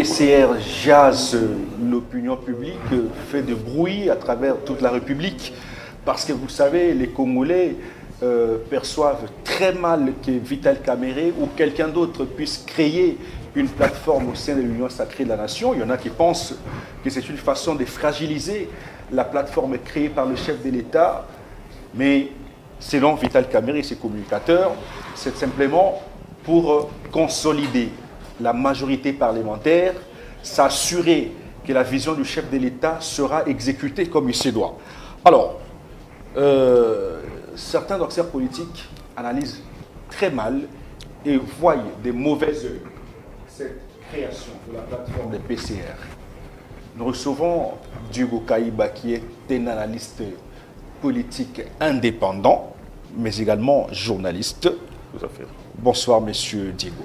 PCR jase l'opinion publique, fait de bruit à travers toute la République, parce que vous savez, les Congolais perçoivent très mal que Vital Kamerhe ou quelqu'un d'autre puisse créer une plateforme au sein de l'Union sacrée de la nation. Il y en a qui pensent que c'est une façon de fragiliser la plateforme créée par le chef de l'État, mais selon Vital Kamerhe et ses communicateurs, c'est simplement pour consolider la majorité parlementaire, s'assurer que la vision du chef de l'État sera exécutée comme il se doit. Alors, certains acteurs politiques analysent très mal et voient des mauvais yeux cette création de la plateforme des PCR. Nous recevons Diego Kaïba, qui est un analyste politique indépendant, mais également journaliste. Tout à fait. Bonsoir, monsieur Diego.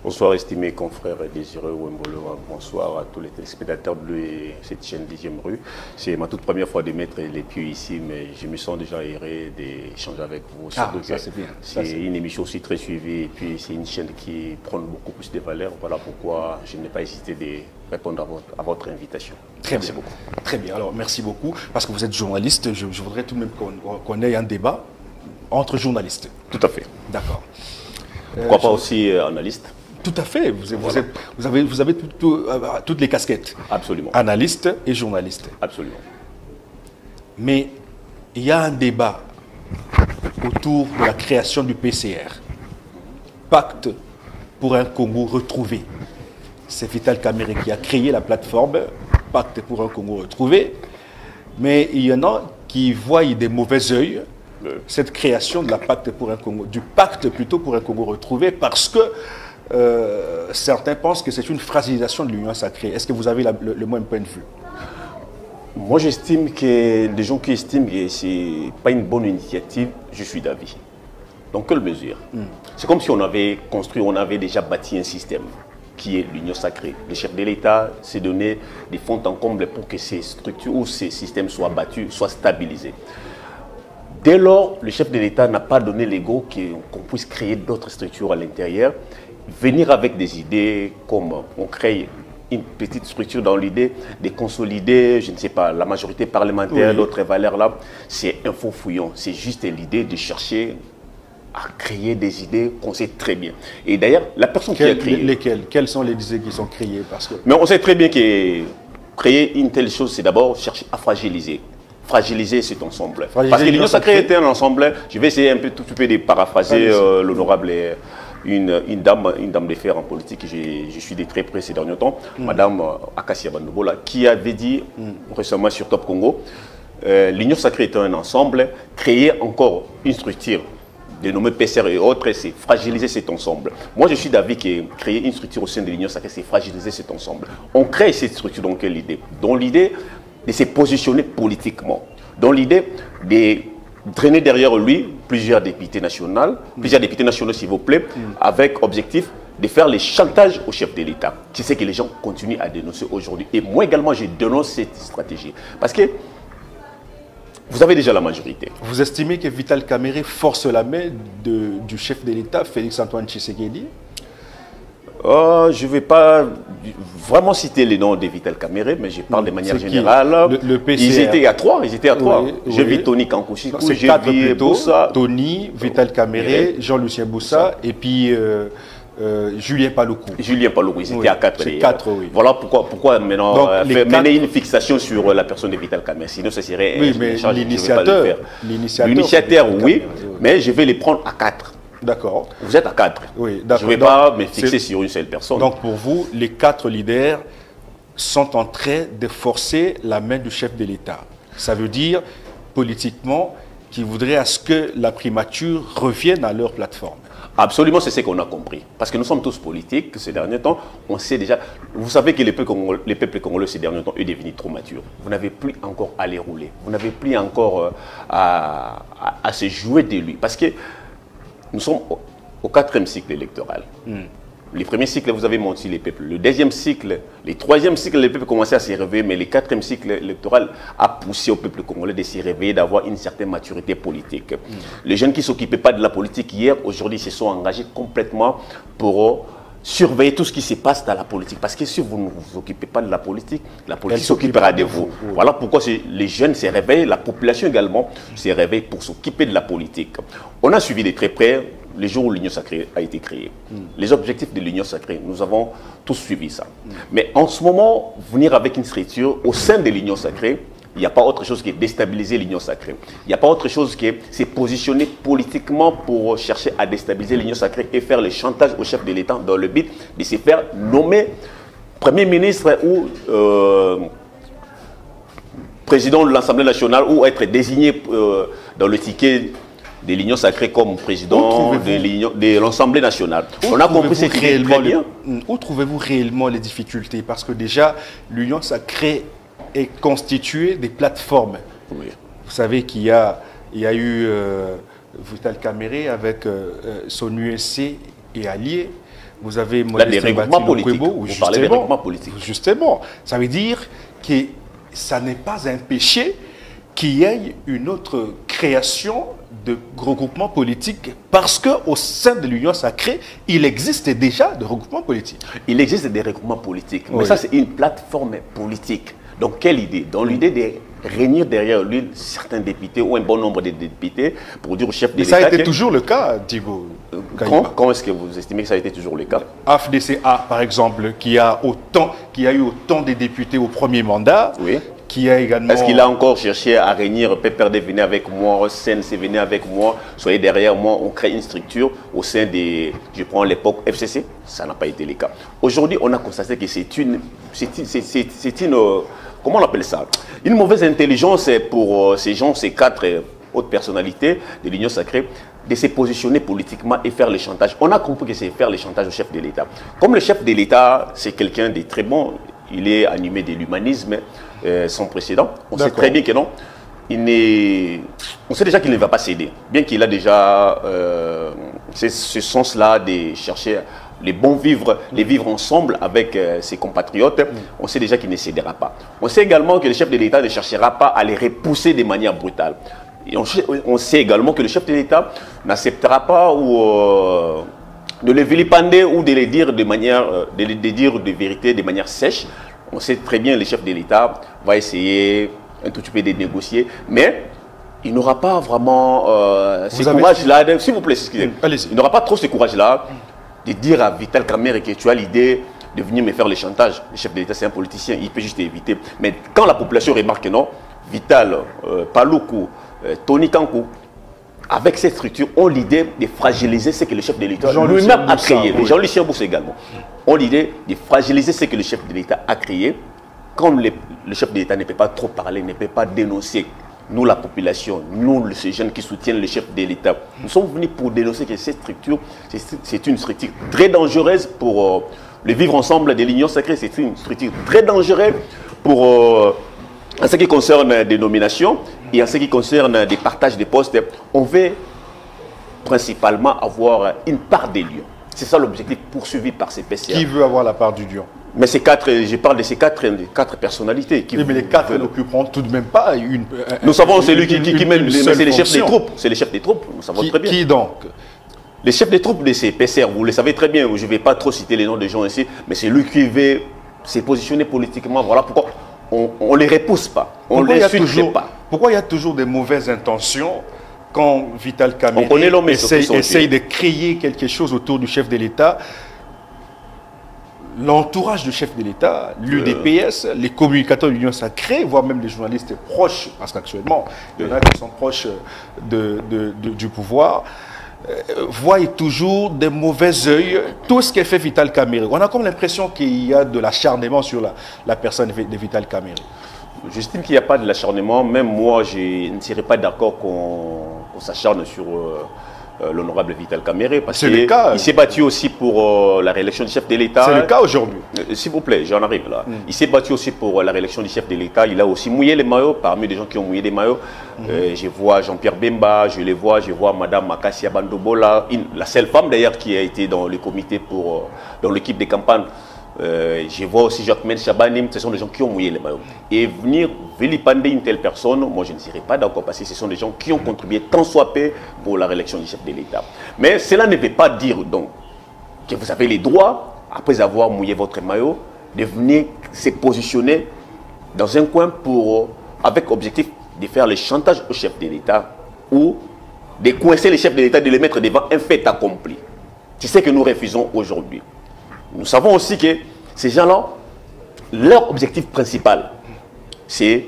Bonsoir, estimé confrère Désiré Wembolo. Bonsoir à tous les téléspectateurs de cette chaîne 10e rue. C'est ma toute première fois de mettre les pieds ici, mais je me sens déjà aéré d'échanger avec vous. Ça c'est bien. C'est une émission aussi très suivie et puis c'est une chaîne qui prend beaucoup plus de valeur. Voilà pourquoi je n'ai pas hésité de répondre à votre invitation. Merci beaucoup. Très bien. Alors, merci beaucoup. Parce que vous êtes journaliste, je voudrais tout de même qu'on ait un débat entre journalistes. Tout à fait. D'accord. Pourquoi pas aussi analyste? Tout à fait. Vous avez toutes les casquettes. Absolument. Analyste et journaliste. Absolument. Mais il y a un débat autour de la création du PCR. Pacte pour un Congo retrouvé. C'est Vital Kamerhe qui a créé la plateforme Pacte pour un Congo retrouvé. Mais il y en a qui voient des mauvais yeux cette création de la pacte pour un Congo, du pacte plutôt pour un Congo retrouvé, parce que certains pensent que c'est une fragilisation de l'Union sacrée. Est-ce que vous avez le même point de vue? Moi, j'estime que les gens qui estiment que ce n'est pas une bonne initiative, je suis d'avis. Dans quelle mesure? C'est comme si on avait construit, on avait déjà bâti un système qui est l'Union sacrée. Le chef de l'État s'est donné des fonds en comble pour que ces structures ou ces systèmes soient battus, soient stabilisés. Dès lors, le chef de l'État n'a pas donné l'ego qu'on puisse créer d'autres structures à l'intérieur, venir avec des idées comme on crée une petite structure dans l'idée de consolider, je ne sais pas, la majorité parlementaire, d'autres valeurs là, c'est un faux fouillon. C'est juste l'idée de chercher à créer des idées qu'on sait très bien. Et d'ailleurs, la personne qui a créé... Lesquelles? Quelles sont les idées qui sont créées? Parce que... Mais on sait très bien que créer une telle chose, c'est d'abord chercher à fragiliser. Fragiliser cet ensemble. Parce que l'Union sacrée était un ensemble. Je vais essayer un peu, tout petit peu de paraphraser l'honorable, une dame de fer en politique. Je suis de très près ces derniers temps, Madame Akassia Bandobola, qui avait dit récemment sur Top Congo, l'Union sacrée est un ensemble, créer encore une structure dénommée PCR et autres, c'est fragiliser cet ensemble. Moi, je suis d'avis que créer une structure au sein de l'Union sacrée, c'est fragiliser cet ensemble. On crée cette structure dans quelle idée? Dans l'idée de se positionner politiquement, dans l'idée de drainer derrière lui plusieurs députés nationaux, s'il vous plaît, avec objectif de faire les chantages au chef de l'État. C'est ce que les gens continuent à dénoncer aujourd'hui. Et moi également, je dénonce cette stratégie. Parce que vous avez déjà la majorité. Vous estimez que Vital Kamerhe force la main du chef de l'État, Félix-Antoine Tshisekedi? Je ne vais pas vraiment citer les noms de Vital Kamerhe, mais je parle de manière générale. Le PCR. Ils étaient à trois. Oui, J'ai vu Tony Kankuchikou, j'ai vu Boussa. Tony, Vital Kamerhe, Jean-Lucien Boussa et puis Julien Paloukou. Julien Paloukou, ils étaient à quatre. C'est quatre, oui. Voilà pourquoi maintenant mener une fixation sur la personne de Vital Kamerhe. Sinon, ce serait l'initiateur, oui, mais je vais les prendre à quatre. D'accord. Vous êtes à quatre. Oui, je ne vais pas me fixer sur une seule personne. Donc pour vous, les quatre leaders sont en train de forcer la main du chef de l'État. Ça veut dire, politiquement, qu'ils voudraient à ce que la primature revienne à leur plateforme. Absolument, c'est ce qu'on a compris. Parce que nous sommes tous politiques ces derniers temps. On sait déjà... Vous savez que les peuples congolais ces derniers temps est devenu trop mature. Vous n'avez plus encore à les rouler. Vous n'avez plus encore à se jouer de lui. Parce que nous sommes au 4e cycle électoral. Le premier cycle, vous avez menti les peuples. Le deuxième cycle, le troisième cycle, les peuples commençaient à se réveiller, mais le 4e cycle électoral a poussé au peuple congolais de se réveiller, d'avoir une certaine maturité politique. Les jeunes qui ne s'occupaient pas de la politique hier, aujourd'hui, se sont engagés complètement pour surveiller tout ce qui se passe dans la politique. Parce que si vous ne vous occupez pas de la politique s'occupera de vous. Voilà pourquoi les jeunes se réveillent, la population également se réveille pour s'occuper de la politique. On a suivi de très près les jours où l'Union sacrée a été créée. Les objectifs de l'Union sacrée, nous avons tous suivi ça. Mais en ce moment, venir avec une structure au sein de l'Union sacrée, il n'y a pas autre chose que déstabiliser l'Union sacrée. Il n'y a pas autre chose que se positionner politiquement pour chercher à déstabiliser l'Union sacrée et faire le chantage au chef de l'État dans le but de se faire nommer Premier ministre ou président de l'Assemblée nationale ou être désigné dans le ticket de l'Union sacrée comme président de l'Assemblée nationale. On a compris cette idée très bien. Où trouvez-vous réellement les difficultés? Parce que déjà, l'Union sacrée est constituée des plateformes. Oui. Vous savez qu'il y a eu Vital Kamerhe avec son USC et alliés. Vous avez des regroupements politiques. Vous parlez des regroupements politiques. Justement, ça veut dire que ça n'est pas un péché qu'il y ait une autre création de regroupements politiques parce qu'au sein de l'Union sacrée, il existe déjà des regroupements politiques. Il existe des regroupements politiques, mais ça c'est une plateforme politique. Donc quelle idée? Dans l'idée de réunir derrière lui certains députés ou un bon nombre de députés pour dire au chef de l'État... Ça a été toujours le cas, Digo. Quand est-ce que vous estimez que ça a été toujours le cas? AFDCA, par exemple, qui a eu autant de députés au premier mandat, oui. Qui a également... Est-ce qu'il a encore cherché à réunir PPRD, venez avec moi, CNC, venez avec moi, soyez derrière moi, on crée une structure au sein des... Je prends l'époque FCC, ça n'a pas été le cas. Aujourd'hui, on a constaté que c'est une comment on appelle ça? Une mauvaise intelligence pour ces gens, ces 4 hautes personnalités de l'Union sacrée, de se positionner politiquement et faire le chantage. On a compris que c'est faire le chantage au chef de l'État. Comme le chef de l'État, c'est quelqu'un de très bon, il est animé de l'humanisme sans précédent. On sait très bien que non. On sait déjà qu'il ne va pas céder. Bien qu'il a déjà ce sens-là de chercher les bons vivres, les vivre ensemble avec ses compatriotes, on sait déjà qu'il ne cédera pas. On sait également que le chef de l'État ne cherchera pas à les repousser de manière brutale. Et on sait également que le chef de l'État n'acceptera pas de les vilipender ou de les dire de manière, de dire de vérité de manière sèche. On sait très bien que le chef de l'État va essayer un tout petit peu de négocier, mais il n'aura pas vraiment ce courage-là. S'il vous plaît, excusez-moi. Il n'aura pas trop ce courage-là de dire à Vital Kamerhe que tu as l'idée de venir me faire le chantage. Le chef de l'État, c'est un politicien, il peut juste éviter. Mais quand la population remarque que non, Vital, Paluku, Tony Kankou, avec cette structure, ont l'idée de fragiliser ce que le chef de l'État lui-même a créé. Jean-Lucien Boussa également ont l'idée de fragiliser ce que le chef de l'État a créé. Quand le chef de l'État ne peut pas trop parler, ne peut pas dénoncer, nous la population, nous ces jeunes qui soutiennent le chef de l'État, nous sommes venus pour dénoncer que cette structure, c'est une structure très dangereuse pour le vivre ensemble de l'Union sacrée. C'est une structure très dangereuse pour, en ce qui concerne des nominations et en ce qui concerne des partages de postes. On veut principalement avoir une part des lions. C'est ça l'objectif poursuivi par ces PCA. Qui veut avoir la part du lion? Mais ces 4, je parle de ces 4 personnalités. Oui, mais les 4 n'occuperont tout de même pas une... Nous savons celui qui mène, c'est les chefs des troupes. C'est les chefs des troupes, nous savons très bien. Qui donc? Les chefs des troupes de ces PCR, vous le savez très bien, je ne vais pas trop citer les noms des gens ici, mais c'est lui qui veut se positionner politiquement. Voilà pourquoi on ne les repousse pas, on ne les suit pas. Pourquoi il y a toujours des mauvaises intentions quand Vital Kamerhe essaye de créer quelque chose autour du chef de l'État? L'entourage du chef de l'État, l'UDPS, les communicateurs de l'Union sacrée, voire même les journalistes proches, parce qu'actuellement, il y en a qui sont proches du pouvoir, voient toujours des mauvais yeux tout ce qu'est fait Vital Kamerhe. On a comme l'impression qu'il y a de l'acharnement sur la personne de Vital Kamerhe. J'estime qu'il n'y a pas de l'acharnement. Même moi, je ne serais pas d'accord qu'on s'acharne sur l'honorable Vital Kamerhe, parce qu'il s'est battu aussi pour la réélection du chef de l'État. C'est le cas aujourd'hui. S'il vous plaît, j'en arrive là. Il s'est battu aussi pour la réélection du chef de l'État. Il a aussi mouillé les maillots, parmi les gens qui ont mouillé les maillots. Je vois Jean-Pierre Bemba, je vois Madame Makassia Bandobola, la seule femme d'ailleurs qui a été dans le comité dans l'équipe de campagne. Je vois aussi Jacques Chabanim, ce sont des gens qui ont mouillé les maillots. Et venir vilipender une telle personne, moi je ne serais pas d'accord, parce que ce sont des gens qui ont contribué tant soit peu pour la réélection du chef de l'État. Mais cela ne veut pas dire donc que vous avez les droits après avoir mouillé votre maillot, de venir se positionner dans un coin avec objectif de faire le chantage au chef de l'État ou de coincer les chefs de l'État, de les mettre devant un fait accompli. C'est ce que nous refusons aujourd'hui. Nous savons aussi que ces gens-là, leur objectif principal, c'est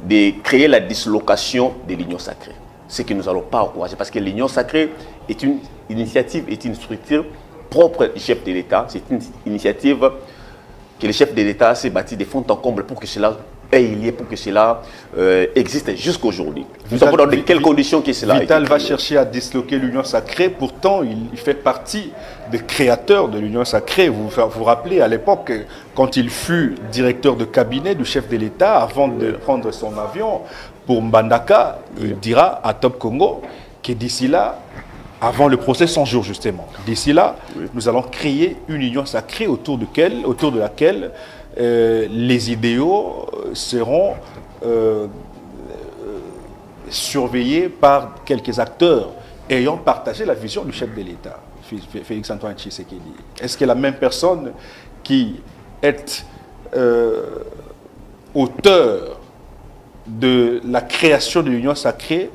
de créer la dislocation de l'Union sacrée. Ce que nous n'allons pas encourager, parce que l'Union sacrée est une initiative, est une structure propre du chef de l'État. C'est une initiative que le chef de l'État s'est bâti de fond en comble pour que cela ait lieu, pour que cela existe jusqu'à aujourd'hui. Nous savons dans quelles conditions que cela Vital va chercher à disloquer l'Union sacrée, pourtant il fait partie des créateurs de l'Union sacrée. Vous vous rappelez à l'époque, quand il fut directeur de cabinet du chef de l'État, avant de prendre son avion pour Mbandaka, il dira à Top Congo que d'ici là, avant le procès 100 jours justement, d'ici là, nous allons créer une union sacrée autour de laquelle les idéaux seront surveillés par quelques acteurs ayant partagé la vision du chef de l'État, Félix-Antoine Tshisekedi. Est-ce que la même personne qui est auteur de la création de l'union sacrée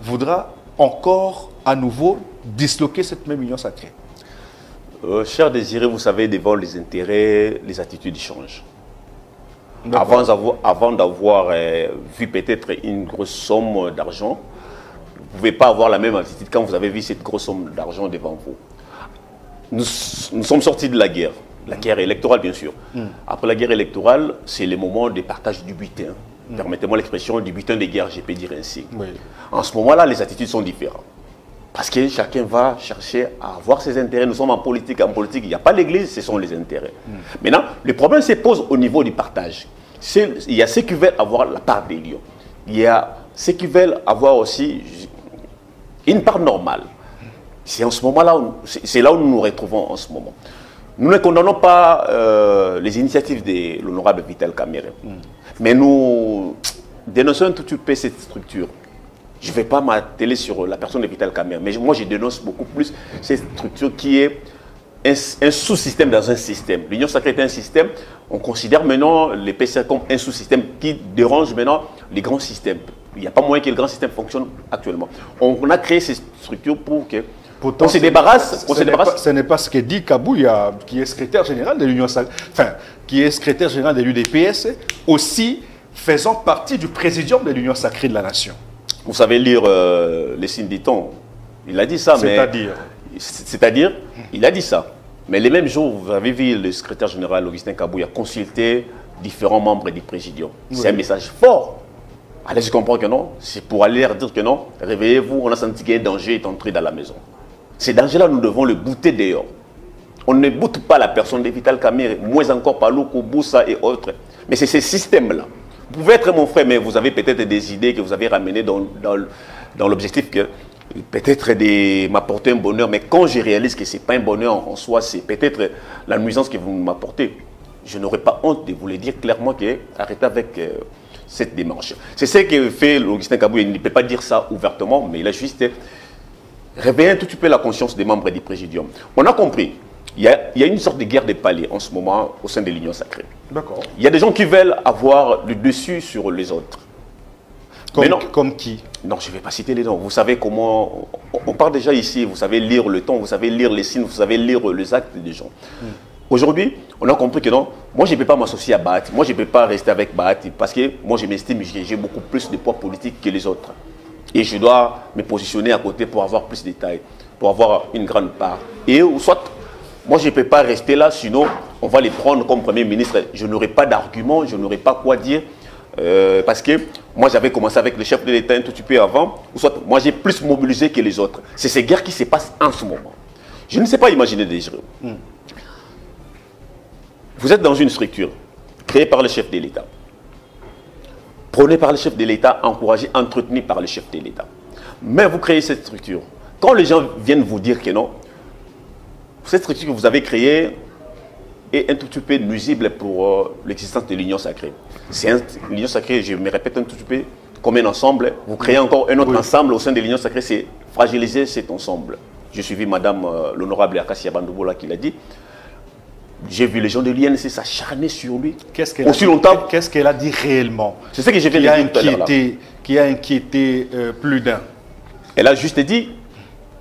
voudra encore à nouveau disloquer cette même union sacrée? Cher Désiré, vous savez, devant les intérêts, les attitudes changent. Avant d'avoir vu peut-être une grosse somme d'argent, vous ne pouvez pas avoir la même attitude quand vous avez vu cette grosse somme d'argent devant vous. Nous sommes sortis de la guerre électorale bien sûr. Après la guerre électorale, c'est le moment de partage du butin. Permettez-moi l'expression du butin de guerre, je peux dire ainsi. En ce moment-là, les attitudes sont différentes. Parce que chacun va chercher à avoir ses intérêts. Nous sommes en politique. En politique, il n'y a pas l'église, ce sont les intérêts. Maintenant, le problème se pose au niveau du partage. Il y a ceux qui veulent avoir la part des lions. Il y a ceux qui veulent avoir aussi une part normale. C'est en ce moment-là, c'est là où nous nous retrouvons en ce moment. Nous ne condamnons pas les initiatives de l'honorable Vital Kamerhe. Mais nous dénonçons un tout petit peu cette structure. Je ne vais pas m'atteler sur la personne de Vital Kamerhe, mais moi je dénonce beaucoup plus cette structure qui est un sous-système dans un système. L'Union sacrée est un système, on considère maintenant les PCA comme un sous-système qui dérange maintenant les grands systèmes. Il n'y a pas moyen que le grand système fonctionne actuellement. On a créé ces structures pour que on se débarrasse. Ce n'est pas ce que dit Kabouya, qui est secrétaire général de l'Union sacrée, enfin, qui est secrétaire général de l'UDPS, aussi faisant partie du présidium de l'Union sacrée de la nation. Vous savez lire les signes du temps. Il a dit ça, mais... C'est-à-dire, il a dit ça. Mais les mêmes jours, vous avez vu le secrétaire général Augustin Kabouya consulter différents membres du présidium. C'est un message fort. Allez, je comprends que non. C'est pour aller leur dire que non. Réveillez-vous, on a senti qu'un danger est entré dans la maison. Ces dangers-là, nous devons le bouter dehors. On ne boute pas la personne de Vital Kamerhe, moins encore Paluku, Boussa et autres. Mais c'est ces systèmes-là. Vous pouvez être mon frère, mais vous avez peut-être des idées que vous avez ramenées dans l'objectif que peut-être de m'apporter un bonheur. Mais quand je réalise que ce n'est pas un bonheur en soi, c'est peut-être la nuisance que vous m'apportez, je n'aurai pas honte de vous le dire clairement que arrêtez avec cette démarche. C'est ce que fait Augustin Kabouya. Il ne peut pas dire ça ouvertement, mais il a juste réveillé un tout petit peu la conscience des membres du présidium. On a compris. Il y a une sorte de guerre des paliers en ce moment au sein de l'Union sacrée. D'accord. Il y a des gens qui veulent avoir le dessus sur les autres. Comme qui? Non, je ne vais pas citer les noms. Vous savez comment... On part déjà ici, vous savez lire le temps, vous savez lire les signes, vous savez lire les actes des gens. Aujourd'hui, on a compris que non, moi je ne peux pas m'associer à Bahati, moi je ne peux pas rester avec Bahati parce que moi je m'estime que j'ai beaucoup plus de poids politique que les autres. Et je dois me positionner à côté pour avoir plus de détails, pour avoir une grande part. Et soit... Moi, je ne peux pas rester là, sinon on va les prendre comme Premier ministre. Je n'aurai pas d'argument, je n'aurai pas quoi dire. Parce que moi, j'avais commencé avec le chef de l'État un tout petit peu avant. Ou soit, moi, j'ai plus mobilisé que les autres. C'est ces guerres qui se passent en ce moment. Je ne sais pas imaginer des gens. Vous êtes dans une structure créée par le chef de l'État. Prônée par le chef de l'État, encouragée, entretenue par le chef de l'État. Mais vous créez cette structure. Quand les gens viennent vous dire que non, cette structure que vous avez créée est un tout petit peu nuisible pour l'existence de l'Union sacrée. L'Union sacrée, je me répète un tout petit peu, comme un ensemble. Vous créez encore un autre ensemble au sein de l'Union sacrée, c'est fragiliser cet ensemble. J'ai suivi Madame l'honorable Akassia Bandouboula qui l'a dit. J'ai vu les gens de l'INC s'acharner sur lui. Aussi longtemps. Qu'est-ce qu'elle a dit réellement? C'est ce que j'ai fait qui a inquiété plus d'un. Elle a juste dit,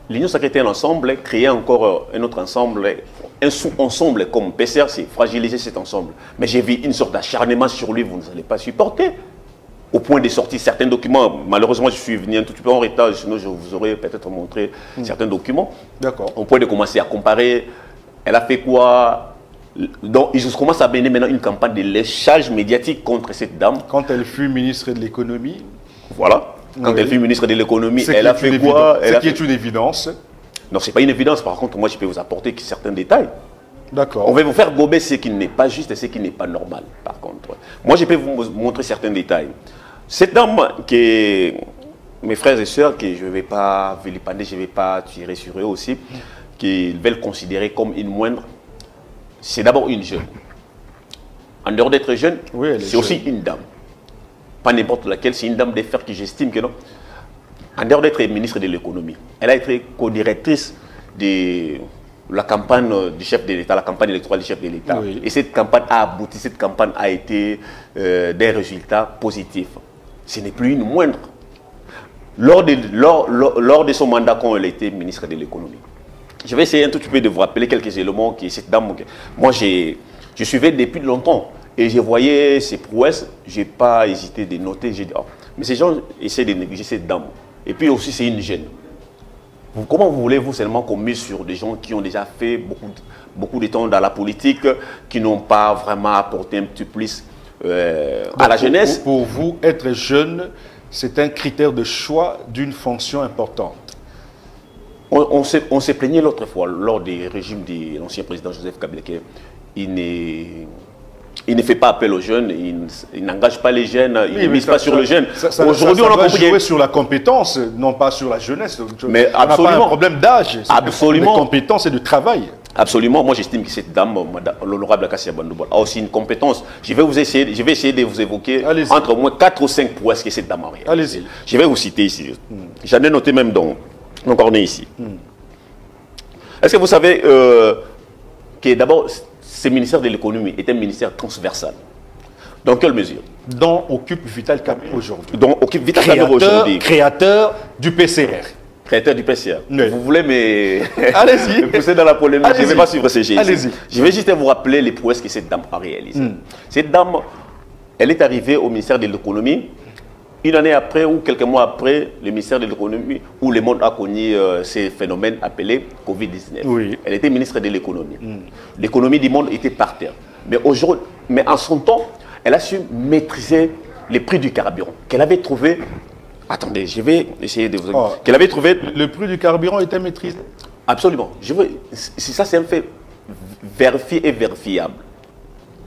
l'Union sacrée était un ensemble, créer encore un autre ensemble, un sous-ensemble comme PCR, c'est fragiliser cet ensemble. Mais j'ai vu une sorte d'acharnement sur lui, vous n'allez pas supporter. Au point de sortir certains documents. Malheureusement, je suis venu un tout petit peu en retard, sinon je vous aurais peut-être montré certains documents. D'accord. Au point de commencer à comparer. Elle a fait quoi? Donc, ils commencent à mener maintenant une campagne de léchage médiatique contre cette dame. Quand elle fut ministre de l'économie. Voilà. Quand elle fut ministre de l'économie, elle a fait quoi? Ce qui est une évidence. Non, ce n'est pas une évidence. Par contre, moi, je peux vous apporter certains détails. D'accord. On va vous faire gober ce qui n'est pas juste et ce qui n'est pas normal, par contre. Moi, je peux vous montrer certains détails. Cette dame, que mes frères et sœurs, que je ne vais pas vilipender, je ne vais pas tirer sur eux aussi, qu'ils veulent considérer comme une moindre, c'est d'abord une jeune. En dehors d'être jeune, oui, c'est aussi une dame. Pas n'importe laquelle, c'est une dame d'affaires qui j'estime que non. En dehors d'être ministre de l'économie, elle a été co-directrice de la campagne du chef de l'État, la campagne électorale du chef de l'État. Oui. Et cette campagne a abouti, cette campagne a été des résultats positifs. Ce n'est plus une moindre. Lors de son mandat quand elle était ministre de l'économie. Je vais essayer un tout petit peu de vous rappeler quelques éléments que cette dame, moi je suivais depuis longtemps et je voyais ses prouesses, je n'ai pas hésité de noter, j'ai dit, oh, mais ces gens essaient de négliger cette dame. Et puis aussi c'est une jeune. Comment voulez-vous seulement qu'on mise sur des gens qui ont déjà fait beaucoup de temps dans la politique, qui n'ont pas vraiment apporté un petit plus à la jeunesse? Pour vous, être jeune, c'est un critère de choix d'une fonction importante. On s'est plaigné l'autre fois, lors des régimes de l'ancien président Joseph Kabila, il ne fait pas appel aux jeunes, il n'engage pas les jeunes, il ne mise pas sur les jeunes. Aujourd'hui, on a joué sur la compétence, non pas sur la jeunesse. Mais on n'a pas un problème d'âge, c'est de compétence et de travail. Absolument. Moi, j'estime que cette dame, l'honorable Kassia Bandoubola, a aussi une compétence. Je vais essayer de vous évoquer entre au moins 4 ou 5 prouesses que cette dame a réalisées. Allez-y. Je vais vous citer ici. J'en ai noté même dans mon cornet ici. Est-ce que vous savez que d'abord, ce ministère de l'économie est un ministère transversal? Dans quelle mesure? Dont occupe Vital Kamerhe aujourd'hui. Dont occupe Vital Kamerhe aujourd'hui. Créateur du PCR. Créateur du PCR. Oui. Vous voulez me pousser dans la polémique? Je ne vais pas suivre ces gestes. Allez-y. Je vais juste vous rappeler les prouesses que cette dame a réalisées. Cette dame, elle est arrivée au ministère de l'économie une année après ou quelques mois après le ministère de l'économie, où le monde a connu ces phénomènes appelés Covid-19. Oui. Elle était ministre de l'économie. L'économie du monde était par terre. Mais en son temps, elle a su maîtriser les prix du carburant qu'elle avait trouvé. Attendez, je vais essayer de vous... qu'elle avait trouvé... Le prix du carburant était maîtrisé? Absolument. Ça, c'est un fait vérifié et vérifiable.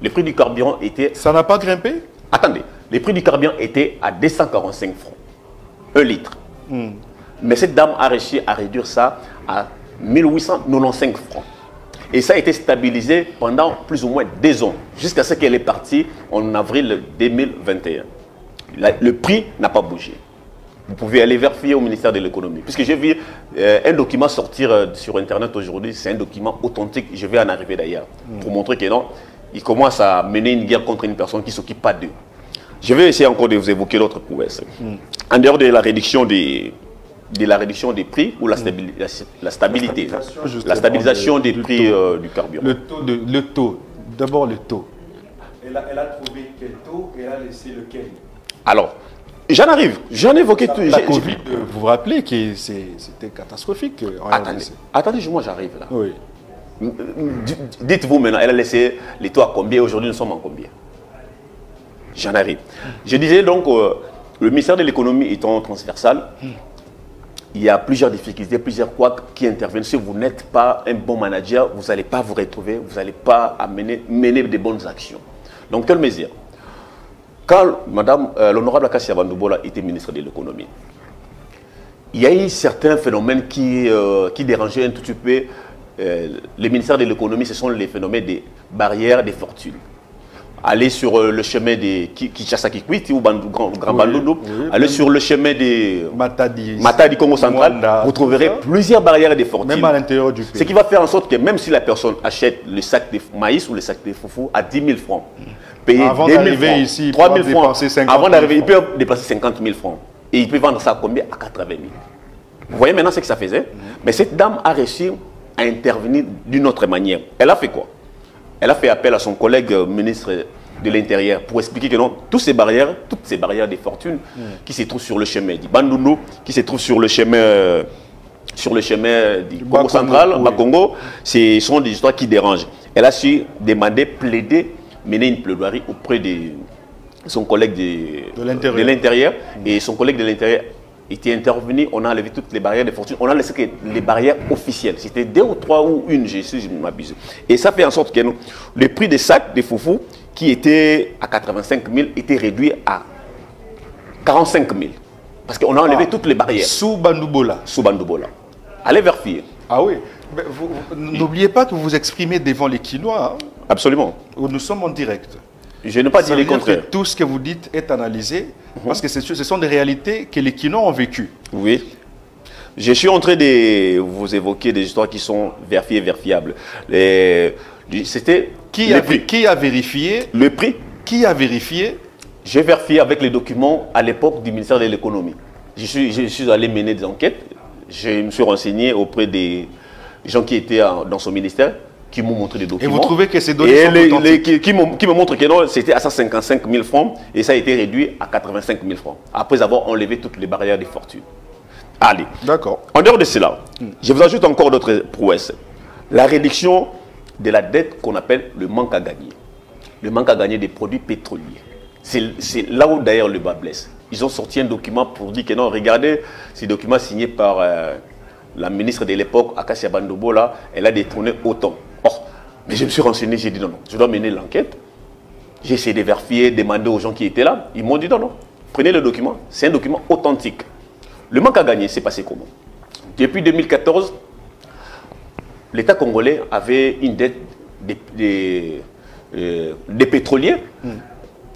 Le prix du carburant était... Ça n'a pas grimpé? Attendez, les prix du carburant étaient à 245 francs, 1 litre. Mais cette dame a réussi à réduire ça à 1895 francs. Et ça a été stabilisé pendant plus ou moins 2 ans, jusqu'à ce qu'elle est partie en avril 2021. Le prix n'a pas bougé. Vous pouvez aller vérifier au ministère de l'économie. Puisque j'ai vu un document sortir sur Internet aujourd'hui, c'est un document authentique, je vais en arriver d'ailleurs, pour montrer que non, il commence à mener une guerre contre une personne qui ne s'occupe pas d'eux. Je vais essayer encore de vous évoquer l'autre prouesse. En dehors de la réduction des prix ou la stabilité, la stabilisation des prix du carburant. Le taux, d'abord le taux. Elle a trouvé quel taux et elle a laissé lequel? Alors, j'en arrive, j'en ai évoqué tout. La Covid, vous vous rappelez que c'était catastrophique. Attendez, moi j'arrive là. Oui. Dites-vous maintenant, elle a laissé les taux à combien? Aujourd'hui, nous sommes en combien? J'en arrive. Je disais donc, le ministère de l'économie étant transversal, il y a plusieurs difficultés, plusieurs couacs qui interviennent. Si vous n'êtes pas un bon manager, vous n'allez pas vous retrouver, vous n'allez pas mener de bonnes actions. Donc, quelle mesure? Quand l'honorable Kassia Bandoubola était ministre de l'économie, il y a eu certains phénomènes qui dérangeaient un tout petit peu le ministère de l'économie. Ce sont les phénomènes des barrières des fortunes. aller sur le chemin de Kinshasa-Kikwiti ou Grand Bandundu, aller sur le chemin de Matadi, Congo central, vous trouverez plusieurs barrières de fortune. Même à l'intérieur du pays. Ce qui va faire en sorte que même si la personne achète le sac de maïs ou le sac de foufou à 10 000 francs, payer 2 000 francs, ici, 3 000 francs, avant d'arriver, il peut peut déplacer 50 000 francs. Et il peut vendre ça à combien? À 80 000. Vous voyez maintenant ce que ça faisait? Mais cette dame a réussi à intervenir d'une autre manière. Elle a fait quoi? Elle a fait appel à son collègue ministre de l'Intérieur pour expliquer que non, toutes ces barrières de fortune qui se trouvent sur le chemin du Bandundu, qui se trouvent sur le chemin du Congo central, Bakongo, ce sont des histoires qui dérangent. Elle a su demander, plaider, mener une plaidoirie auprès de son collègue de l'Intérieur. Et son collègue de l'Intérieur était intervenu, on a enlevé toutes les barrières de fortune, on a laissé que les barrières officielles. C'était 2 ou 3 ou une, si je m'abuse. Et ça fait en sorte que le prix des sacs de foufou, qui était à 85 000, était réduit à 45 000. Parce qu'on a enlevé toutes les barrières. Sous Bandoubola. Sous Bandoubola. Allez vérifier. Ah oui. N'oubliez pas que vous vous exprimez devant les Kinois. Hein. Absolument. Nous sommes en direct. Je ne pas dire le contraire. Tout ce que vous dites est analysé parce que ce sont des réalités que les Kinois ont vécues. Oui. Je suis en train de vous évoquer des histoires qui sont vérifiées et vérifiables. C'était qui a vérifié le prix? Qui a vérifié? J'ai vérifié avec les documents à l'époque du ministère de l'économie. Je suis allé mener des enquêtes. Je me suis renseigné auprès des gens qui étaient dans son ministère, qui m'ont montré des documents. Et vous trouvez que ces données sont authentiques? Qui me montrent que non, c'était à 155 000 francs et ça a été réduit à 85 000 francs, après avoir enlevé toutes les barrières de fortune. Allez. D'accord. En dehors de cela, je vous ajoute encore d'autres prouesses. La réduction de la dette qu'on appelle le manque à gagner. Le manque à gagner des produits pétroliers. C'est là où d'ailleurs le bas blesse. Ils ont sorti un document pour dire que non, regardez, ces documents signés par la ministre de l'époque, Akasia Bandobo, là, elle a détourné autant. Or, mais je me suis renseigné, j'ai dit non, non, je dois mener l'enquête. J'ai essayé de vérifier, demander aux gens qui étaient là. Ils m'ont dit non, non, prenez le document, c'est un document authentique. Le manque à gagner, c'est passé comment? Depuis 2014, l'État congolais avait une dette des pétroliers.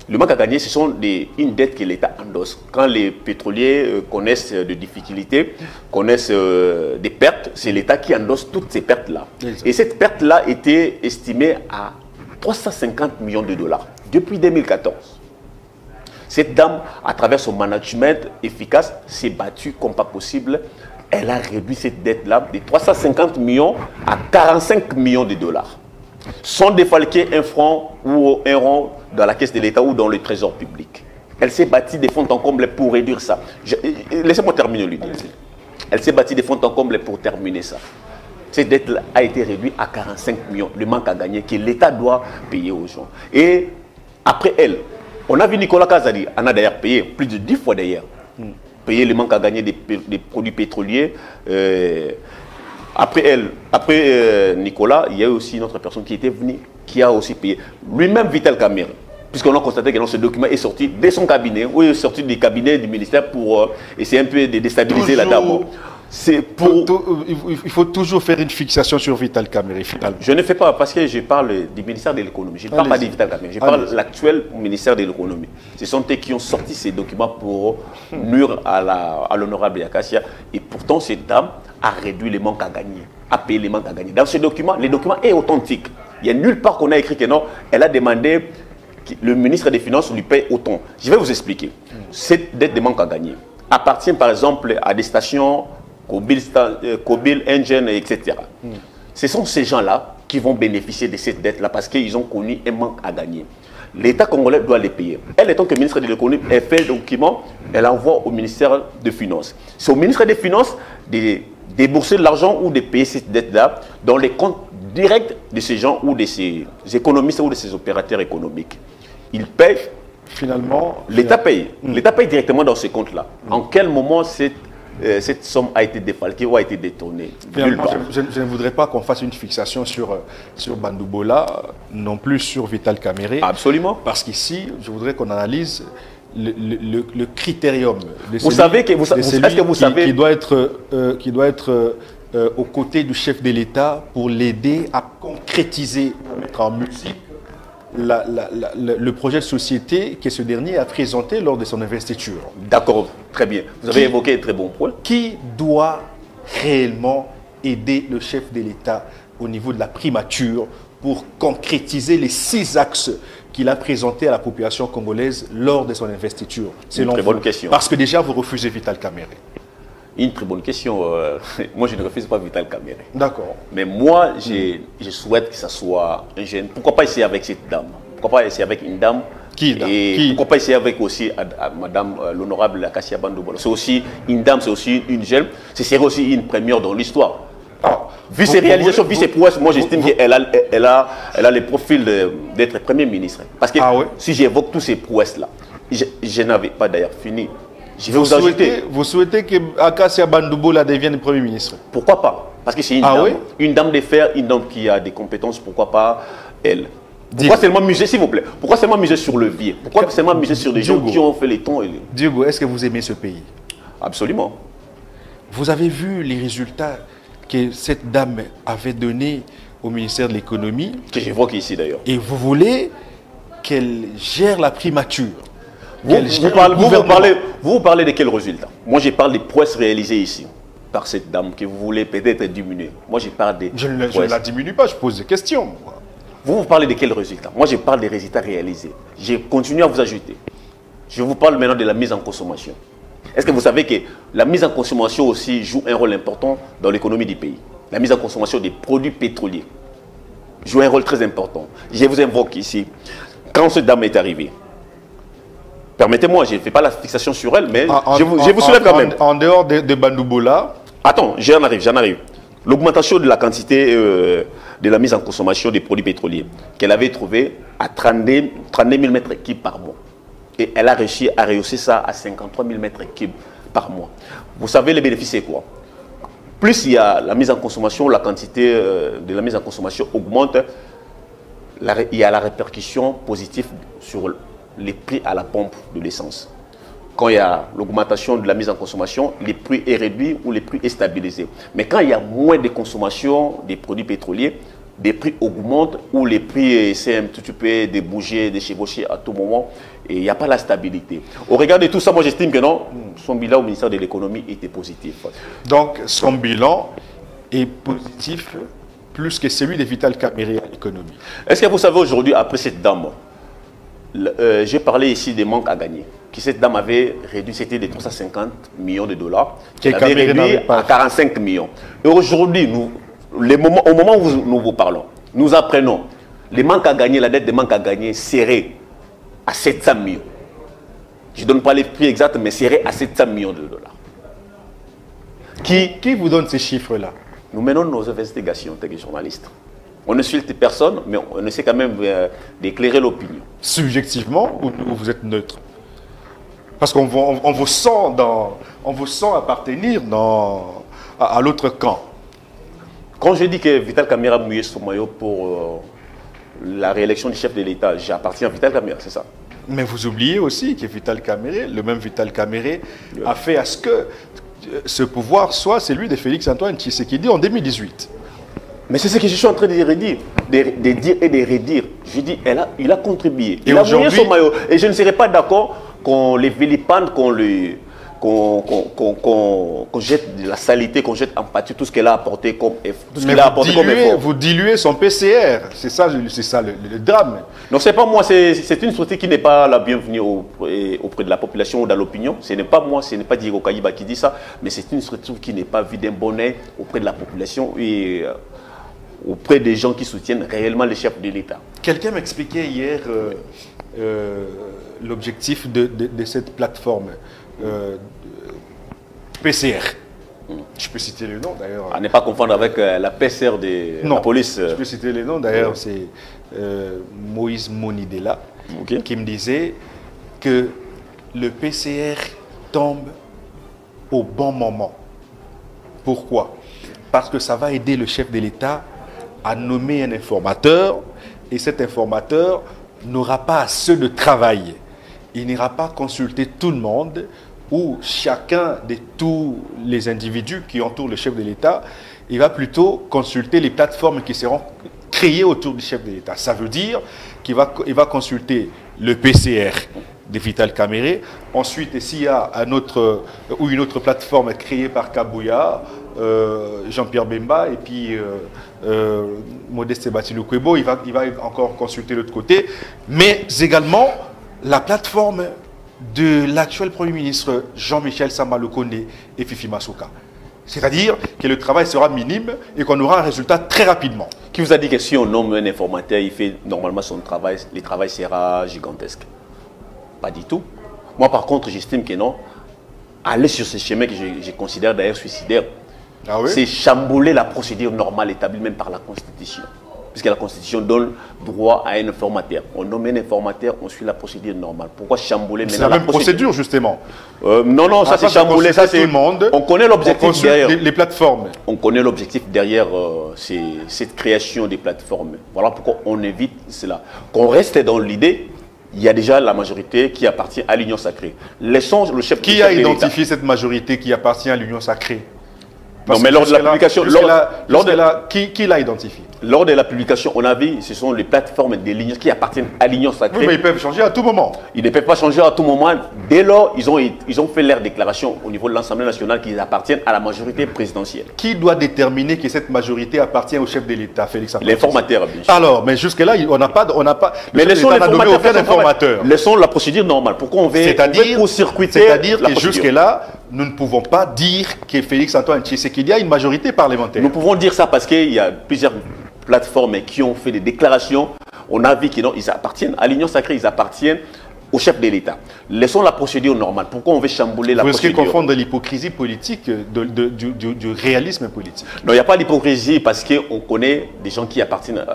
Le manque à gagner, ce sont une dette que l'État endosse. Quand les pétroliers connaissent des difficultés, connaissent des pertes, c'est l'État qui endosse toutes ces pertes-là. Et cette perte-là était estimée à 350 millions de dollars depuis 2014. Cette dame, à travers son management efficace, s'est battue comme pas possible. Elle a réduit cette dette-là de 350 millions à 45 millions de dollars. Sans défalquer un franc ou un rond dans la caisse de l'État ou dans le trésor public. Elle s'est bâtie des fonds en comble pour réduire ça. Laissez-moi terminer, lui. Elle s'est bâtie des fonds en comble pour terminer ça. Cette dette a été réduite à 45 millions, le manque à gagner que l'État doit payer aux gens. Et après elle, on a vu Nicolas Kazadi, on a d'ailleurs payé plus de 10 fois d'ailleurs, payer le manque à gagner des produits pétroliers. Après Nicolas, il y a eu aussi une autre personne qui était venue, qui a aussi payé. Lui-même, Vital Kamerhe, puisqu'on a constaté que ce document est sorti de son cabinet, ou est sorti du cabinet du ministère pour essayer un peu de déstabiliser la dame. Il faut toujours faire une fixation sur Vital Kamerhe. Je ne fais pas, parce que je parle du ministère de l'économie. Je ne parle pas de Vital Kamerhe, je parle de l'actuel ministère de l'économie. Ce sont eux qui ont sorti ces documents pour nuire à l'honorable Yakasia. Et pourtant, cette dame a réduit les manques à gagner, a payé les manques à gagner. Dans ce document, le document est authentique. Il n'y a nulle part qu'on a écrit que non, elle a demandé que le ministre des Finances lui paye autant. Je vais vous expliquer. Cette dette de manque à gagner appartient par exemple à des stations Kobil, Engine, etc. Ce sont ces gens-là qui vont bénéficier de cette dette-là parce qu'ils ont connu un manque à gagner. L'État congolais doit les payer. Elle, étant que ministre de l'économie, elle fait le document, elle envoie au ministère des Finances. C'est au ministère des Finances de débourser l'argent ou de payer cette dette-là dans les comptes directs de ces gens ou de ces économistes ou de ces opérateurs économiques. Ils payent. Finalement, l'État paye. L'État paye directement dans ces comptes-là. En quel moment cette somme a été défalquée ou a été détournée? Je ne voudrais pas qu'on fasse une fixation sur Bandoubola, non plus sur Vital Kamerhe. Absolument. Parce qu'ici, je voudrais qu'on analyse le critérium de celui qui doit être aux côtés du chef de l'État pour l'aider à concrétiser, à mettre en musique le projet de société que ce dernier a présenté lors de son investiture. D'accord, très bien. Vous avez évoqué un très bon point. Qui doit réellement aider le chef de l'État au niveau de la primature pour concrétiser les 6 axes qu'il a présentés à la population congolaise lors de son investiture? C'est une très bonne question. Parce que déjà, vous refusez Vital Kamerhe. Une très bonne question. Moi, je ne refuse pas Vital Kamerhe. D'accord. Mais moi, je souhaite que ce soit un jeune. Pourquoi pas essayer avec cette dame? Pourquoi pas essayer avec une dame? Pourquoi pas essayer avec aussi Madame l'honorable Akassia Bandoubola? C'est aussi une dame, c'est aussi une jeune. Ce serait aussi une première dans l'histoire. Vu ses réalisations, vu ses prouesses, moi j'estime qu'elle a le profil d'être Premier ministre. Parce que si j'évoque tous ces prouesses-là, je n'avais pas d'ailleurs fini. Je vais vous ajouter. Vous souhaitez que Akassia Bandoubola devienne Premier ministre? Pourquoi pas? Parce que c'est une dame de fer, une dame qui a des compétences, pourquoi pas elle? Pourquoi seulement miser, s'il vous plaît? Pourquoi seulement miser sur le vieux? Pourquoi seulement miser sur des gens qui ont fait les tons? Diogo, est-ce que vous aimez ce pays? Absolument. Vous avez vu les résultats que cette dame avait donnés au ministère de l'économie? Que j'évoque ici d'ailleurs. Et vous voulez qu'elle gère la primature? Vous parlez de quels résultats? Moi, je parle des prouesses réalisées ici par cette dame que vous voulez peut-être diminuer. Moi, je parle des Je ne la diminue pas, je pose des questions. Vous parlez de quels résultats? Moi, je parle des résultats réalisés. Je continue à vous ajouter. Je vous parle maintenant de la mise en consommation. Est-ce que vous savez que la mise en consommation aussi joue un rôle important dans l'économie du pays? La mise en consommation des produits pétroliers joue un rôle très important. Je vous invoque ici. Quand cette dame est arrivée, permettez-moi, je ne fais pas la fixation sur elle, mais je vous soulève quand même. En dehors de Bandoubola. Attends, j'en arrive. L'augmentation de la quantité de la mise en consommation des produits pétroliers qu'elle avait trouvé à 32 000 mètres cubes par mois. Et elle a réussi à rehausser ça à 53 000 mètres cubes par mois. Vous savez, les bénéfices, c'est quoi? Plus il y a la mise en consommation, la quantité de la mise en consommation augmente, il y a la répercussion positive sur les prix à la pompe de l'essence. Quand il y a l'augmentation de la mise en consommation, les prix est réduit ou les prix est stabilisé. Mais quand il y a moins de consommation des produits pétroliers, des prix augmentent ou les prix essaient un petit peu de bouger, de chevaucher à tout moment et il n'y a pas la stabilité. Au regard de tout ça, moi j'estime que non, son bilan au ministère de l'économie était positif. Donc son bilan est positif plus que celui de Vital Kamerhe à l'économie. Est-ce que vous savez aujourd'hui, après cette dame, j'ai parlé ici des manques à gagner, que cette dame avait réduit, c'était de 350 millions de dollars, qu'elle avait réduit à 45 millions. Et aujourd'hui, au moment où nous vous parlons, nous apprenons les manques à gagner, la dette des manques à gagner serait à 700 millions. Je ne donne pas les prix exacts, mais serait à 700 millions de dollars. Qui vous donne ces chiffres-là? Nous menons nos investigations en tant que journalistes. On ne suit personne, mais on essaie quand même d'éclairer l'opinion. Subjectivement, ou vous êtes neutre? Parce qu'on vous sent appartenir à l'autre camp. Quand je dis que Vital Kamerhe a mouillé son maillot pour la réélection du chef de l'État, j'appartiens à Vital Kamerhe, c'est ça. Mais vous oubliez aussi que Vital Kamerhe, le même Vital Kamerhe, a fait à ce que ce pouvoir soit celui de Félix-Antoine Tshisekedi en 2018. Mais c'est ce que je suis en train de redire, de dire et de redire. Je dis, il a contribué. Il a mouillé son maillot. Et je ne serais pas d'accord qu'on les vilipende, qu'on jette de la salité, qu'on jette en pâture tout ce qu'elle a apporté comme effort. Vous diluez son PCR, c'est ça le drame. Non, c'est pas moi, c'est une structure qui n'est pas la bienvenue auprès de la population ou dans l'opinion. Ce n'est pas moi, ce n'est pas Diego Kayiba qui dit ça, mais c'est une structure qui n'est pas vue d'un bon œil auprès de la population et auprès des gens qui soutiennent réellement les chefs de l'État. Quelqu'un m'expliquait hier l'objectif de cette plateforme. PCR. Je peux citer le nom d'ailleurs. À ne pas confondre avec la PCR de la police. Je peux citer le nom d'ailleurs, c'est Moïse Monidela qui me disait que le PCR tombe au bon moment. Pourquoi? Parce que ça va aider le chef de l'État à nommer un informateur et cet informateur n'aura pas assez de travail. Il n'ira pas consulter tout le monde ou chacun de tous les individus qui entourent le chef de l'État. Il va plutôt consulter les plateformes qui seront créées autour du chef de l'État. Ça veut dire il va consulter le PCR de Vital Kamerhe. Ensuite, s'il y a une autre plateforme créée par Kabouya, Jean-Pierre Bemba et puis Modeste Batiloukwebo, il va encore consulter l'autre côté. Mais également la plateforme de l'actuel Premier ministre Jean-Michel Sama Lukonde et Fifi Masuka. C'est-à-dire que le travail sera minime et qu'on aura un résultat très rapidement. Qui vous a dit que si on nomme un informateur, il fait normalement son travail, le travail sera gigantesque? Pas du tout. Moi, par contre, j'estime que non. Aller sur ce chemin que je considère d'ailleurs suicidaire, c'est chambouler la procédure normale établie même par la Constitution. Puisque la Constitution donne droit à un informateur. On nomme un informateur, on suit la procédure normale. Pourquoi chambouler maintenant la même procédure, justement? Non, ça c'est chambouler. Ça, c'est... On connaît l'objectif derrière. Les plateformes. On connaît l'objectif derrière cette création des plateformes. Voilà pourquoi on évite cela. Qu'on reste dans l'idée. Il y a déjà la majorité qui appartient à l'Union sacrée. Laissons le chef Qui a identifié cette majorité qui appartient à l'Union sacrée? Non, mais lors de la publication, qui l'a identifié? Lors de la publication, on a vu, ce sont les plateformes de l'Union qui appartiennent à l'Union sacrée. Oui, mais ils peuvent changer à tout moment. Ils ne peuvent pas changer à tout moment. Dès lors, ils ont fait leur déclaration au niveau de l'Assemblée nationale qu'ils appartiennent à la majorité présidentielle. Qui doit déterminer que cette majorité appartient au chef de l'État, Félix Antoine? L'informateur, bien sûr. Alors, mais jusque-là, on n'a pas. Mais laissons l'informateur. Laissons la procédure normale. Pourquoi on veut court-circuiter? C'est-à-dire que jusque-là, nous ne pouvons pas dire que Félix Antoine Tshisekedi a une majorité parlementaire. Nous pouvons dire ça parce qu'il y a plusieurs plateformes qui ont fait des déclarations. On a vu qu'ils appartiennent à l'Union sacrée, ils appartiennent au chef de l'État. Laissons la procédure normale. Pourquoi on veut chambouler la procédure? Vous risquez de confondre l'hypocrisie politique du réalisme politique. Non, il n'y a pas d'hypocrisie parce qu'on connaît des gens qui appartiennent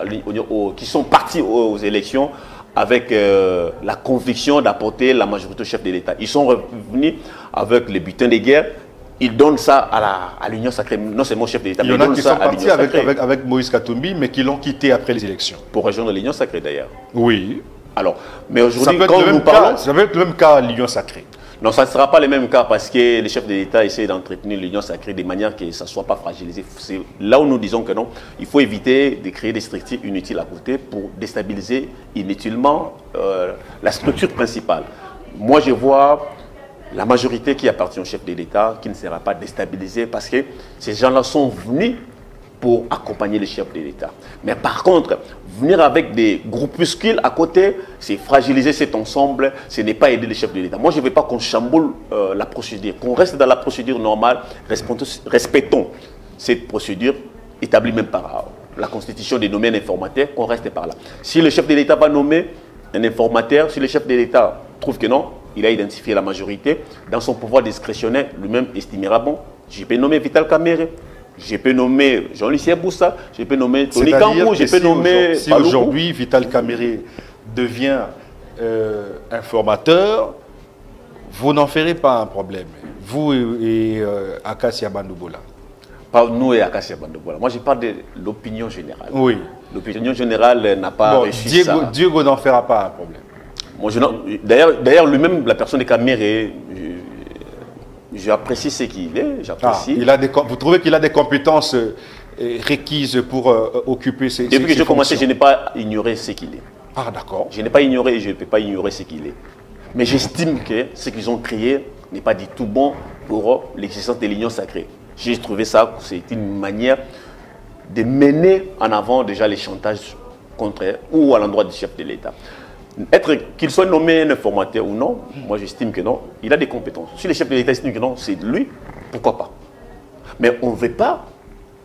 qui sont partis aux élections avec la conviction d'apporter la majorité au chef de l'État. Ils sont revenus avec le butin de guerre. Ils donnent ça à l'Union sacrée, non seulement au chef de l'État, mais ils donnent ça à l'Union sacrée. Il y en a qui sont partis avec Moïse Katumbi, mais qui l'ont quitté après les élections. Pour rejoindre l'Union sacrée d'ailleurs. Oui. Alors, mais aujourd'hui, quand nous parlons... Ça va être le même cas à l'Union sacrée. Non, ça ne sera pas le même cas parce que les chefs de l'État essaient d'entretenir l'Union sacrée de manière que ça ne soit pas fragilisé. C'est là où nous disons que non, il faut éviter de créer des structures inutiles à côté pour déstabiliser inutilement la structure principale. Moi, je vois la majorité qui appartient au chef de l'État qui ne sera pas déstabilisée parce que ces gens-là sont venus pour accompagner le chef de l'État. Mais par contre, venir avec des groupuscules à côté, c'est fragiliser cet ensemble, ce n'est pas aider le chef de l'État. Moi, je ne veux pas qu'on chamboule la procédure, qu'on reste dans la procédure normale, respectons cette procédure établie même par la Constitution de nommer un informateur, qu'on reste par là. Si le chef de l'État va nommer un informateur, si le chef de l'État trouve que non, il a identifié la majorité, dans son pouvoir discrétionnaire, lui-même estimera, bon, je peux nommer Vital Kamerhe, je peux nommer Jean-Lucien Boussa, je peux nommer Tony Kampou, je peux nommer... Si aujourd'hui Vital Kamerhe devient informateur, vous n'en ferez pas un problème. Vous et Akassia Bandoubola. Pas nous et Akassia Bandoubola. Moi, je parle de l'opinion générale. Oui. L'opinion générale n'a pas réussi ça. Diego n'en fera pas un problème. D'ailleurs, lui-même, la personne de Kamerhe, j'apprécie ce qu'il est. J'apprécie. Vous trouvez qu'il a des compétences requises pour occuper ces Depuis que j'ai commencé, je n'ai pas ignoré ce qu'il est. Ah, d'accord. Je n'ai pas ignoré et je ne peux pas ignorer ce qu'il est. Mais j'estime que ce qu'ils ont créé n'est pas du tout bon pour l'existence de l'Union sacrée. J'ai trouvé ça, c'est une manière de mener en avant déjà les chantages contre ou à l'endroit du chef de l'État. Qu'il soit nommé un informateur ou non, moi j'estime que non, il a des compétences. Si le chef de l'État estime que non, c'est lui, pourquoi pas? Mais on ne veut pas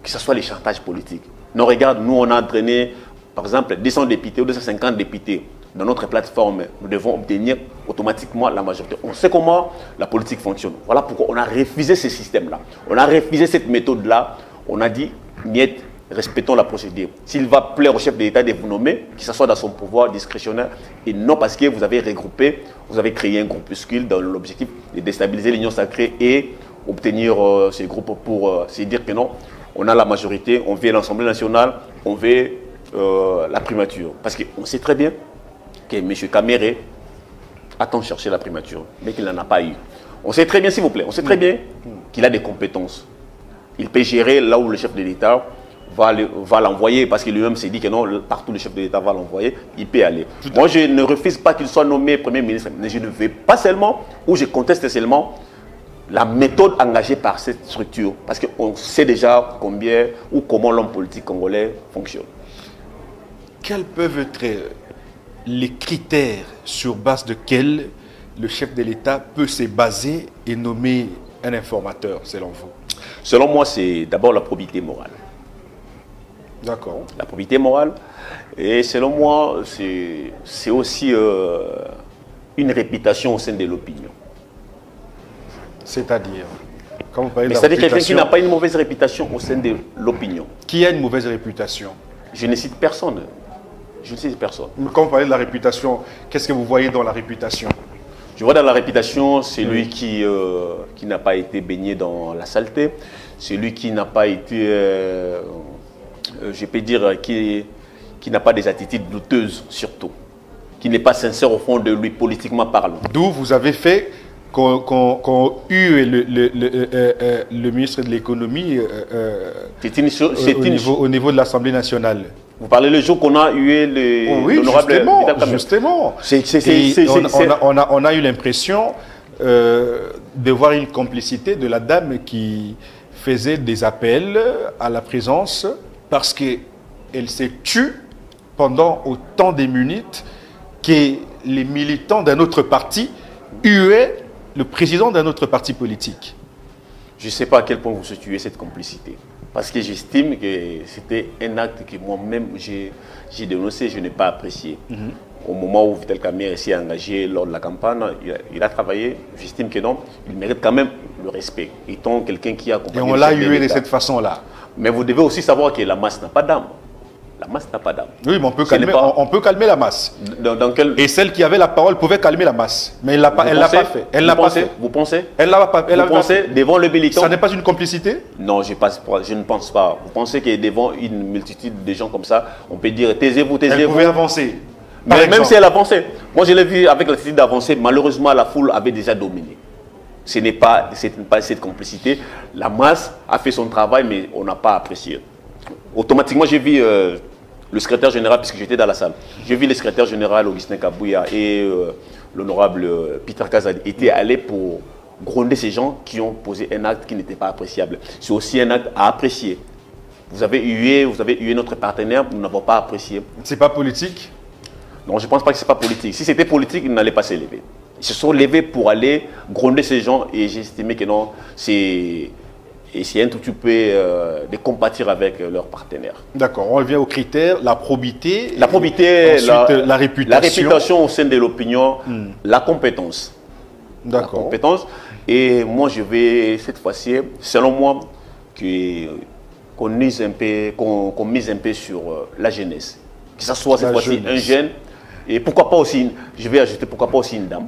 que ce soit les chantages politiques. Non, regarde, nous on a entraîné, par exemple, 200 députés ou 250 députés dans notre plateforme. Nous devons obtenir automatiquement la majorité. On sait comment la politique fonctionne. Voilà pourquoi on a refusé ce système-là. On a refusé cette méthode-là. On a dit, niet, respectons la procédure. S'il va plaire au chef de l'État de vous nommer, que ce soit dans son pouvoir discrétionnaire, et non parce que vous avez regroupé, vous avez créé un groupuscule dans l'objectif de déstabiliser l'Union sacrée et obtenir ces groupes pour se dire que non, on a la majorité, on veut l'Assemblée nationale, on veut la primature. Parce qu'on sait très bien que M. Kamerhe attend chercher la primature, mais qu'il n'en a pas eu. On sait très bien, s'il vous plaît, on sait très bien qu'il a des compétences. Il peut gérer là où le chef de l'État va l'envoyer, parce que lui-même s'est dit que non, partout le chef de l'État va l'envoyer, il peut aller. Moi, je ne refuse pas qu'il soit nommé Premier ministre, mais je ne veux pas seulement, ou je conteste seulement, la méthode engagée par cette structure, parce qu'on sait déjà combien ou comment l'homme politique congolais fonctionne. Quels peuvent être les critères sur base desquels le chef de l'État peut se baser et nommer un informateur, selon vous? Selon moi, c'est d'abord la probité morale. D'accord. La probité morale. Et selon moi, c'est aussi une réputation au sein de l'opinion. C'est-à-dire, quand vous parlez de la c'est-à-dire quelqu'un qui réputation, n'a pas une mauvaise réputation au sein de l'opinion. qui a une mauvaise réputation? Je ne cite personne. Je ne cite personne. Quand vous parlez de la réputation, qu'est-ce que vous voyez dans la réputation? Je vois dans la réputation celui qui n'a pas été baigné dans la saleté, celui qui n'a pas été, je peux dire, qui n'a pas des attitudes douteuses surtout, qui n'est pas sincère au fond de lui politiquement parlant. D'où vous avez fait qu'on eut le ministre de l'économie au niveau de l'Assemblée nationale. Vous parlez le jour qu'on a eu l'honorable justement. On a eu l'impression de voir une complicité de la dame qui faisait des appels à la présence parce qu'elle s'est tue pendant autant de minutes que les militants d'un autre parti huaient le président d'un autre parti politique. Je ne sais pas à quel point vous situez cette complicité. Parce que j'estime que c'était un acte que moi-même j'ai dénoncé, je n'ai pas apprécié. Au moment où Vital Kamerhe s'est engagé lors de la campagne, il a travaillé, j'estime que non, il mérite quand même le respect. Étant quelqu'un qui a accompagné. Et on l'a hué de cette façon-là. Mais vous devez aussi savoir que la masse n'a pas d'âme. La masse n'a pas d'âme. Oui, mais on peut calmer la masse. Et celle qui avait la parole pouvait calmer la masse. Mais elle ne l'a pas fait. Elle l'a pas fait. Vous pensez? Elle l'a pas. Vous pensez devant le militant? Ça n'est pas une complicité? Non, je ne pense pas. Vous pensez que devant une multitude de gens comme ça, on peut dire taisez-vous, taisez-vous. Elle pouvait avancer. Mais même si elle avançait. Moi, je l'ai vu avec l'attitude d'avancer. Malheureusement, la foule avait déjà dominé. Ce n'est pas cette complicité. La masse a fait son travail, mais on n'a pas apprécié. Automatiquement, j'ai vu le secrétaire général, puisque j'étais dans la salle, j'ai vu le secrétaire général Augustin Kabouya et l'honorable Peter Kazadi étaient allés pour gronder ces gens qui ont posé un acte qui n'était pas appréciable. C'est aussi un acte à apprécier. Vous avez hué notre partenaire, nous n'avons pas apprécié. C'est pas politique? Non, je ne pense pas que ce n'est pas politique. Si c'était politique, ils n'allaient pas se lever. Ils se sont levés pour aller gronder ces gens et j'ai estimé que non, c'est un tout petit peu de compatir avec leurs partenaires. D'accord, on revient aux critères, la probité, la réputation. La réputation au sein de l'opinion, la compétence. D'accord. La compétence. Et moi, je vais cette fois-ci, selon moi, qu'on mise un peu sur la jeunesse. Que ce soit cette fois-ci un jeune, et pourquoi pas aussi, je vais ajouter, pourquoi pas aussi une dame.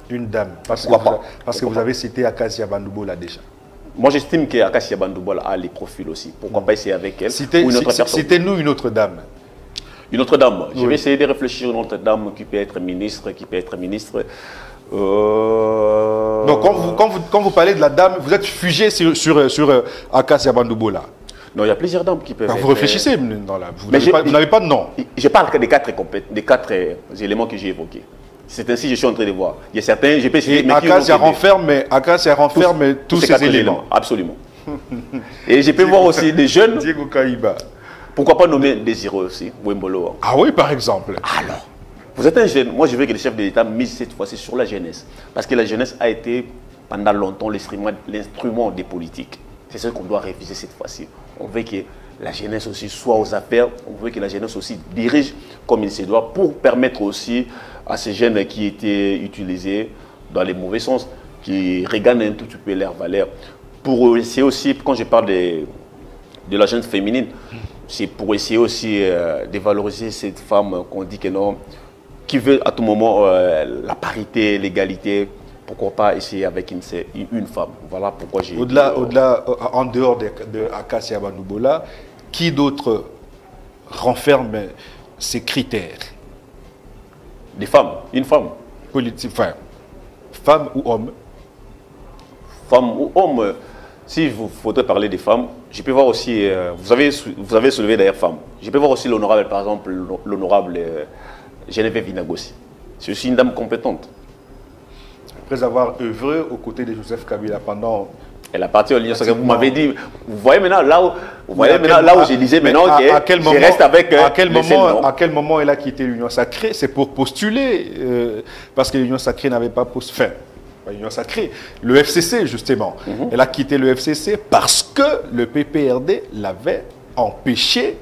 Une dame, parce que vous avez cité Akacia Bandoubola déjà. Moi, j'estime qu'Akacia Bandoubola a les profils aussi. Pourquoi pas essayer avec elle ou une autre personne. Citez-nous une autre dame. Une autre dame. Oui. Je vais essayer de réfléchir à une autre dame qui peut être ministre, Donc, quand vous parlez de la dame, vous êtes figé sur Akacia Bandoubola. Non, il y a plusieurs dames qui peuvent Vous réfléchissez, vous n'avez pas de nom. Je parle des quatre éléments que j'ai évoqués. C'est ainsi que je suis en train de voir. Il y a certains, je peux citer, mais Akacia renferme tous ces éléments. Absolument. Et je peux voir aussi des jeunes. Diego Kaïba. Pourquoi pas nommer Désireux aussi, Wembolo. Ah oui, par exemple. Alors, vous êtes un jeune. Moi, je veux que les chefs de l'État misent cette fois-ci sur la jeunesse. Parce que la jeunesse a été, pendant longtemps, l'instrument des politiques. C'est ce qu'on doit réviser cette fois-ci. On veut que la jeunesse aussi soit aux affaires. On veut que la jeunesse aussi dirige comme il se doit pour permettre aussi à ces jeunes qui étaient utilisés dans les mauvais sens, qui regagnent un tout petit peu leur valeur. Pour essayer aussi, quand je parle de la jeune féminine, c'est pour essayer aussi de valoriser cette femme qu'on dit que non, qui veut à tout moment la parité, l'égalité. Pourquoi pas essayer avec une femme? Voilà pourquoi j'ai... En dehors de Akacia Bandoubola, qui d'autre renferme ces critères? Des femmes, une femme. Politique, femme ou homme? Femme ou homme. si vous faudrait parler des femmes, je peux voir aussi, vous avez soulevé d'ailleurs femmes, je peux voir aussi l'honorable, par exemple, l'honorable Geneviève Vinagossi. C'est aussi une dame compétente. Après avoir œuvré aux côtés de Joseph Kabila pendant... Elle a parti au Lion Sacré. Vous m'avez dit, vous voyez maintenant là où je disais maintenant que je reste avec à quel moment elle a quitté l'Union Sacrée? C'est pour postuler, parce que l'Union Sacrée n'avait pas postulé. Enfin, pas l'Union Sacrée, le FCC justement. Elle a quitté le FCC parce que le PPRD l'avait empêché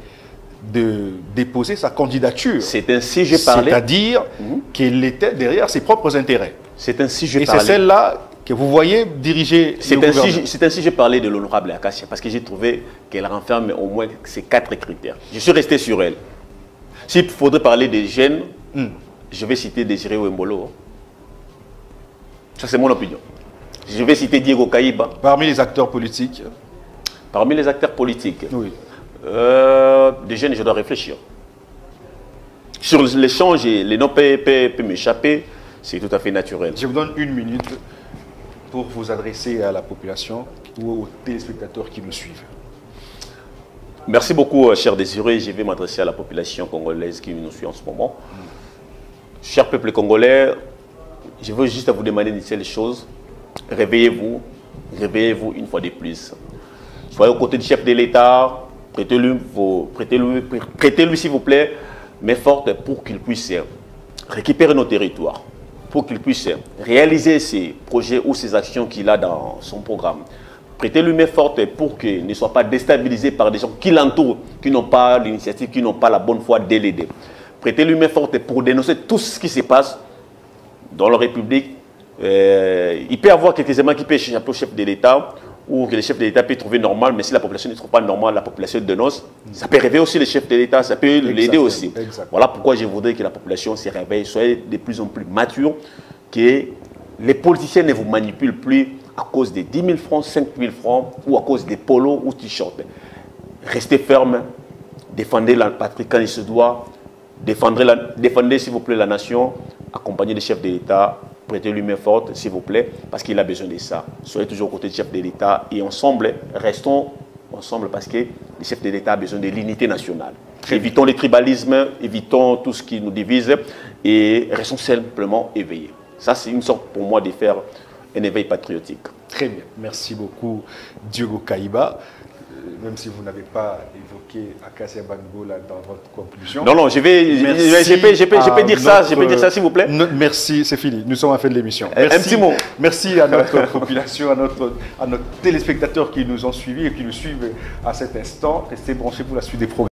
de déposer sa candidature. C'est ainsi que j'ai parlé. C'est-à-dire qu'elle était derrière ses propres intérêts. C'est ainsi que j'ai parlé. Et c'est celle-là que vous voyez diriger le gouvernement. C'est ainsi que j'ai parlé de l'honorable Acacia, parce que j'ai trouvé qu'elle renferme au moins ces 4 critères. Je suis resté sur elle. S'il faudrait parler des jeunes, je vais citer Désiré Ouembolo. Ça, c'est mon opinion. Je vais citer Diego Kaïba. Parmi les acteurs politiques? Parmi les acteurs politiques, oui. Des jeunes, je dois réfléchir. Sur l'échange, les noms peuvent m'échapper, c'est tout à fait naturel. Je vous donne 1 minute pour vous adresser à la population ou aux téléspectateurs qui me suivent. Merci beaucoup, cher Désiré. Je vais m'adresser à la population congolaise qui nous suit en ce moment. Cher peuple congolais, je veux juste vous demander une seule chose. Réveillez-vous une fois de plus. Soyez aux côtés du chef de l'État, prêtez-lui s'il vous plaît, main forte pour qu'il puisse récupérer nos territoires, pour qu'il puisse réaliser ses projets ou ses actions qu'il a dans son programme. Prêtez-lui main forte pour qu'il ne soit pas déstabilisé par des gens qui l'entourent, qui n'ont pas l'initiative, qui n'ont pas la bonne foi de l'aider. Prêtez-lui main forte pour dénoncer tout ce qui se passe dans la République. Il peut y avoir quelques éléments qui peuvent échapper au chef de l'État, ou que le chef de l'État peut trouver normal, mais si la population ne trouve pas normal, la population dénonce, ça peut réveiller aussi le chef de l'État, ça peut l'aider aussi. Exactement. Voilà pourquoi je voudrais que la population se réveille, soyez de plus en plus mature, que les politiciens ne vous manipulent plus à cause des 10 000 francs, 5 000 francs, ou à cause des polos ou t-shirts. Restez ferme, défendez la patrie quand il se doit, défendez s'il vous plaît la nation, accompagnez le chef de l'État, prêtez-lui main forte, s'il vous plaît, parce qu'il a besoin de ça. Soyez toujours aux côtés du chef de l'État et ensemble, restons ensemble parce que le chef de l'État a besoin de l'unité nationale. Évitons les tribalismes, évitons tout ce qui nous divise et restons simplement éveillés. Ça, c'est une sorte pour moi de faire un éveil patriotique. Très bien. Merci beaucoup, Diego Kaïba. Même si vous n'avez pas évoqué Acacia Bangola dans votre conclusion. Non, je peux dire ça, s'il vous plaît. Merci, c'est fini. Nous sommes à la fin de l'émission. Un petit mot. Merci à notre population, à nos téléspectateurs qui nous ont suivis et qui nous suivent à cet instant. Restez branchés pour la suite des programmes.